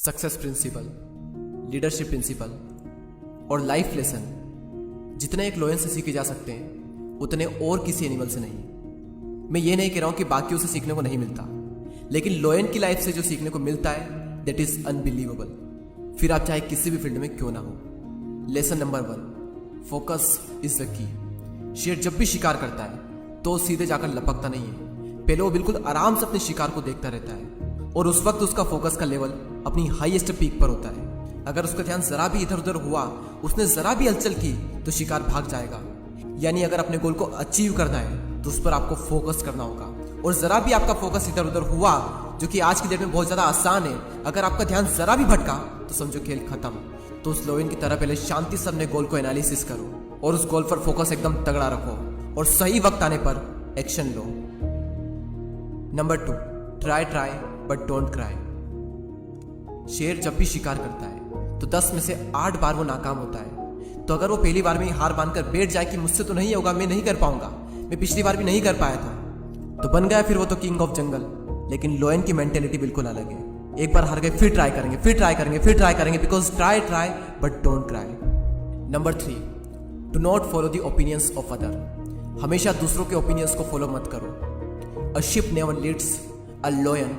Success principal, leadership principal और life lesson जितने एक लायन से सीखे जा सकते हैं उतने और किसी एनिमल से नहीं। मैं ये नहीं कह रहा हूं कि बाकियों से सीखने को नहीं मिलता, लेकिन लायन की लाइफ से जो सीखने को मिलता है दैट इज अनबिलीवेबल। फिर आप चाहे किसी भी फील्ड में क्यों ना हो। Lesson number 1, focus is the key. शेर जब भी शिकार करता है तो सीधे जाकर लपकता नहीं है, पहले वो बिल्कुल आराम से अपने शिकार को देखता रहता है और उस वक्त उसका फोकस का लेवल अपनी हाईएस्ट पीक पर होता है। अगर उसका ध्यान जरा भी इधर उधर हुआ, उसने जरा भी हलचल की तो शिकार भाग जाएगा। यानी अगर अपने गोल को अचीव करना है तो उस पर आपको फोकस करना होगा, और जरा भी आपका फोकस इधर उधर हुआ, जो कि आज की डेट में बहुत ज्यादा आसान है, अगर आपका ध्यान जरा भी भटका तो समझो खेल खत्म। तो उस लोयन की तरह पहले शांति से अपने गोल को एनालिसिस करो और उस गोल पर फोकस एकदम तगड़ा रखो और सही वक्त आने पर action low. Number 2, try but don't cry. शेर जब भी शिकार करता है तो 10 में से 8 बार वो नाकाम होता है। तो अगर वो पहली बार में ही हार मानकर बैठ जाए कि मुझसे तो नहीं होगा, मैं नहीं कर पाऊंगा, मैं पिछली बार भी नहीं कर पाया था, तो बन गया फिर वो तो किंग ऑफ जंगल। लेकिन लोयन की मेंटेलिटी बिल्कुल अलग है। एक बार हार गए फिर ट्राई करेंगे, फिर ट्राई करेंगे, फिर ट्राई करेंगे, because try but don't cry. Number 3, do not follow the opinions of other. हमेशा दूसरों के ओपिनियंस को फॉलो मत करो। A sheep never leads, a lion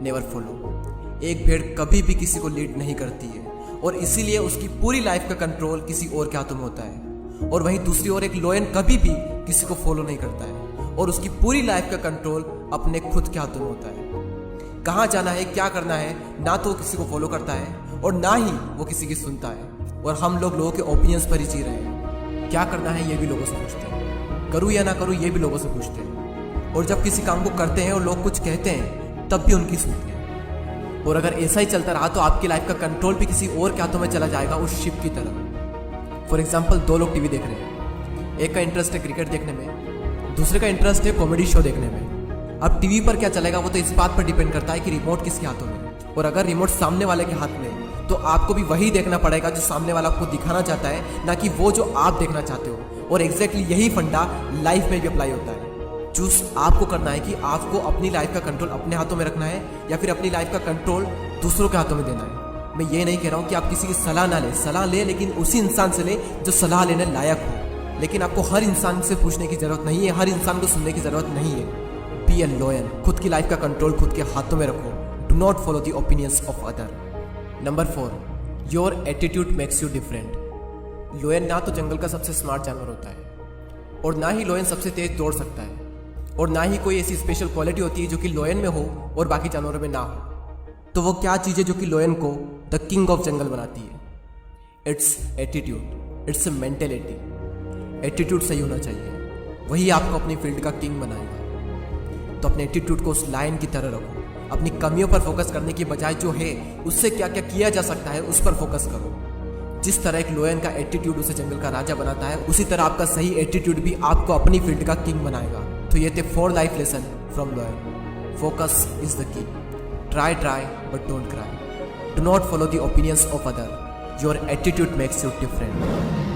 never follow. एक भेड़ कभी भी किसी को लीड नहीं करती है और इसीलिए उसकी पूरी लाइफ का कंट्रोल किसी और के हाथों में होता है। और वहीं दूसरी ओर एक लोयन कभी भी किसी को फॉलो नहीं करता है और उसकी पूरी लाइफ का कंट्रोल अपने खुद के हाथों में होता है। कहाँ जाना है, क्या करना है, ना तो वो किसी को फॉलो करता है और ना ही वो किसी की सुनता है। और हम लोगों के ओपिनियंस पर ही जी रहे हैं। क्या करना है ये भी लोगों से पूछते हैं, करूँ या ना करूँ ये भी लोगों से पूछते हैं। और जब किसी काम को करते हैं और लोग कुछ कहते हैं तब भी उनकी सुनते हैं। और अगर ऐसा ही चलता रहा तो आपकी लाइफ का कंट्रोल भी किसी और के हाथों में चला जाएगा, उस शिप की तरह। फॉर एग्जाम्पल, 2 लोग टीवी देख रहे हैं, एक का इंटरेस्ट है क्रिकेट देखने में, दूसरे का इंटरेस्ट है कॉमेडी शो देखने में। अब टीवी पर क्या चलेगा वो तो इस बात पर डिपेंड करता है कि रिमोट किसके हाथों में है। और अगर रिमोट सामने वाले के हाथ में है तो आपको भी वही देखना पड़ेगा जो सामने वाला आपको दिखाना चाहता है, ना कि वो जो आप देखना चाहते हो। और एग्जैक्टली यही फंडा लाइफ में भी अप्लाई होता है। चूज आपको करना है कि आपको अपनी लाइफ का कंट्रोल अपने हाथों में रखना है या फिर अपनी लाइफ का कंट्रोल दूसरों के हाथों में देना है। मैं ये नहीं कह रहा हूँ कि आप किसी की सलाह ना ले, सलाह ले लेकिन उसी इंसान से ले जो सलाह लेने लायक हो। लेकिन आपको हर इंसान से पूछने की जरूरत नहीं है, हर इंसान को सुनने की जरूरत नहीं है। बी ए लॉयन, खुद की लाइफ का कंट्रोल खुद के हाथों में रखो। Do not follow the opinions of other. Number 4, your attitude makes you different. Lion ना तो जंगल का सबसे स्मार्ट जानवर होता है और ना ही लॉयन सबसे तेज दौड़ सकता है, और ना ही कोई ऐसी स्पेशल क्वालिटी होती है जो कि लॉयन में हो और बाकी जानवरों में ना हो। तो वो क्या चीज़ है जो कि लॉयन को द किंग ऑफ जंगल बनाती है? It's attitude, it's mentality. Attitude सही होना चाहिए, वही आपको अपनी फील्ड का किंग बनाएगा। तो अपने एटीट्यूड को उस लायन की तरह रखो। अपनी कमियों पर फोकस करने की बजाय जो है उससे क्या क्या किया जा सकता है उस पर फोकस करो। जिस तरह एक लोयन का एटीट्यूड उसे जंगल का राजा बनाता है, उसी तरह आपका सही एटीट्यूड भी आपको अपनी फील्ड का किंग बनाएगा। तो ये थे 4 life lesson from लोयन। Focus is the key. Try but don't cry. Do not follow the opinions of other. Your attitude makes you different.